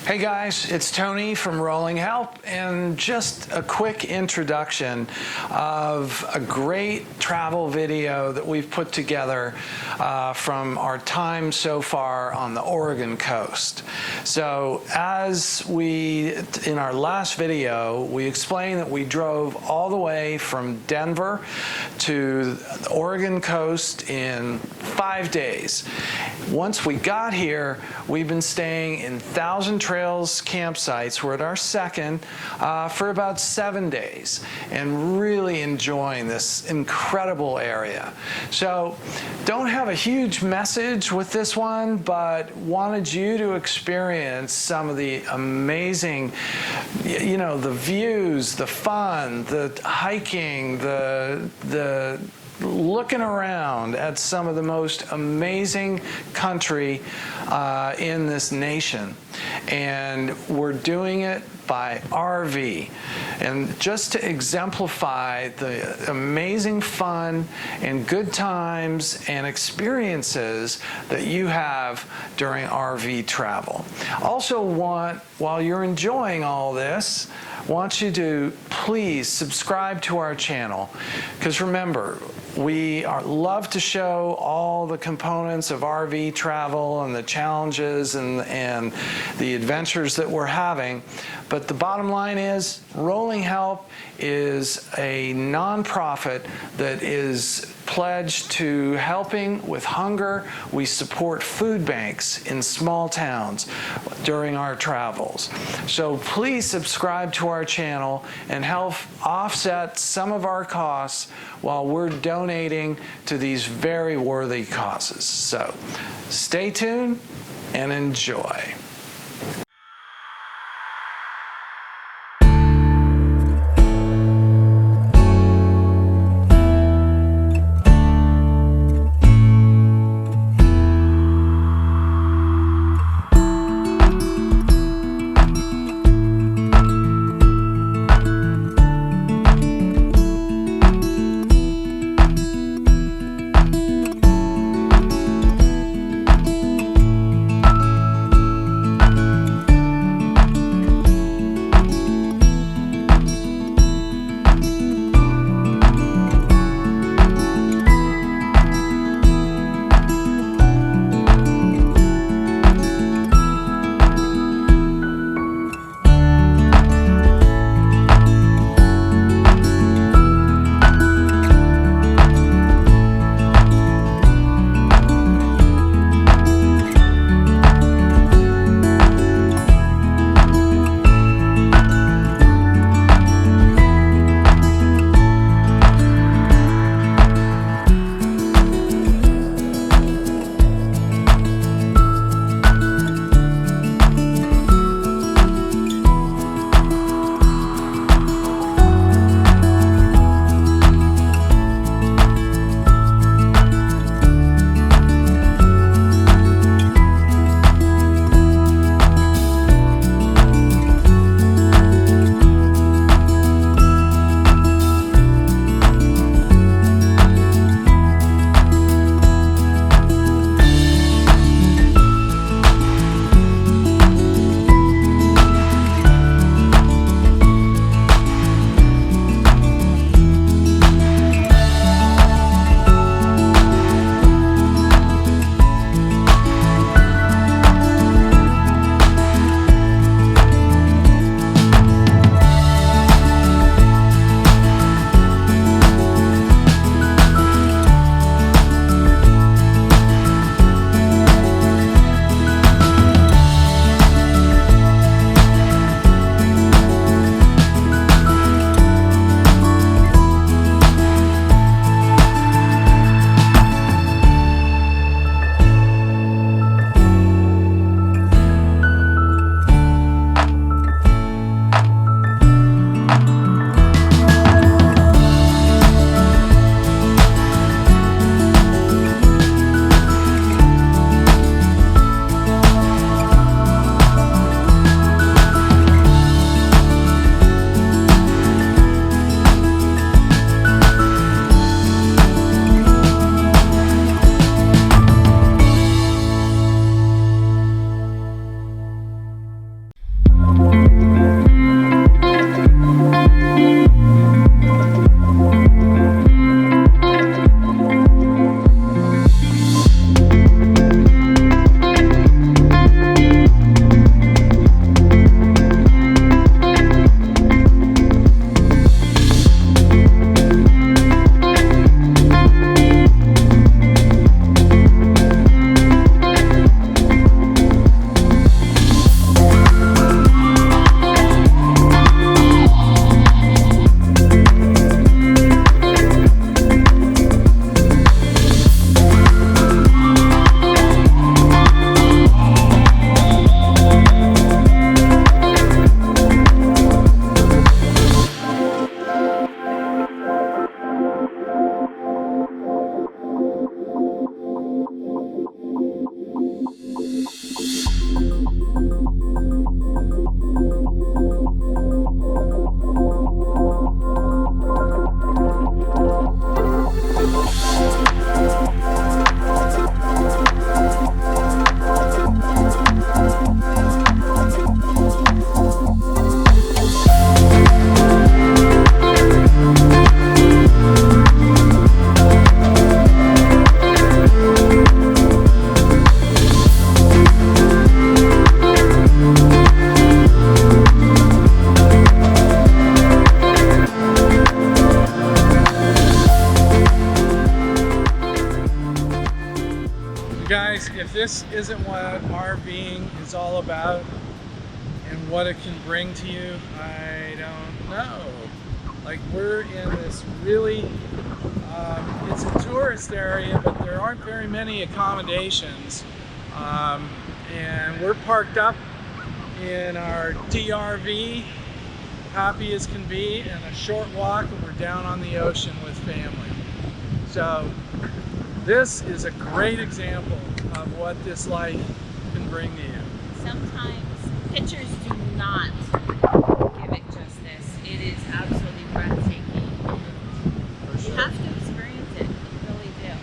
Hey guys, it's Tony from Rolling Help, and just a quick introduction of a great travel video that we've put together from our time so far on the Oregon coast. So as in our last video, we explained that we drove all the way from Denver to the Oregon coast in 5 days. Once we got here, we've been staying in Thousand Trails campsites. We're at our second for about 7 days and really enjoying this incredible area. So don't have a huge message with this one, but wanted you to experience some of the amazing, the views, the fun, the hiking, the looking around at some of the most amazing country in this nation. And we're doing it by RV. And just to exemplify the amazing fun and good times and experiences that you have during RV travel. Also while you're enjoying all this, want you to please subscribe to our channel, because remember, we love to show all the components of RV travel and the challenges and the adventures that we're having. But the bottom line is, Rolling Help is a nonprofit that is pledged to helping with hunger. We support food banks in small towns during our travels. So please subscribe to our channel and help offset some of our costs while we're donating to these very worthy causes. So stay tuned and enjoy. this isn't what RVing is all about and what it can bring to you, I don't know. Like, we're in this really, it's a tourist area, but there aren't very many accommodations. And we're parked up in our DRV, happy as can be, and a short walk, and we're down on the ocean with family. So this is a great example of what this life can bring to you. Sometimes pictures do not give it justice. It is absolutely breathtaking. You have to experience it. You really do.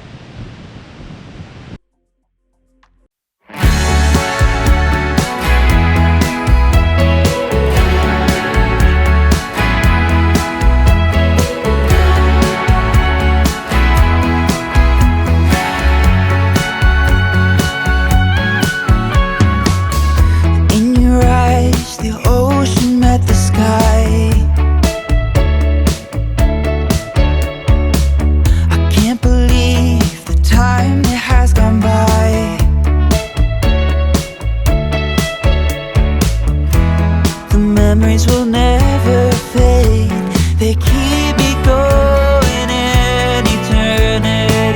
Memories will never fade. They keep me going in eternity.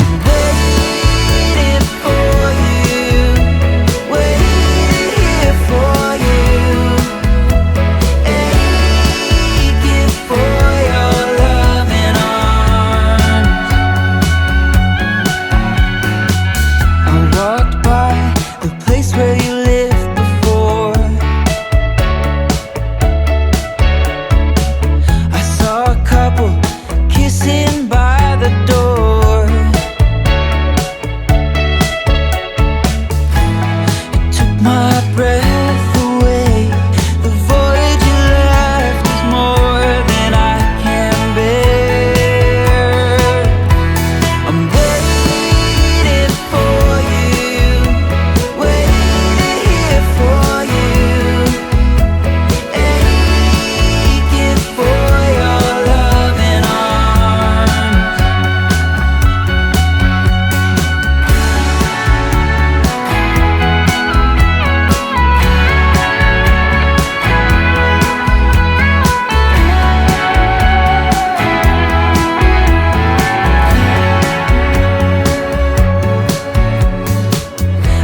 I'm waiting for you, waiting here for you, aching for your loving arms. I walked by the place where you live. Kissing by the door, it took my breath away. The void you left is more than I can bear. I'm waiting for you, waiting here for you, aching for your loving arms.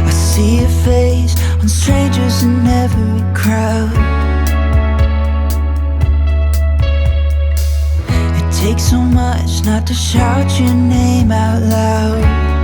I see your face on strangers in every crowd. It takes so much not to shout your name out loud.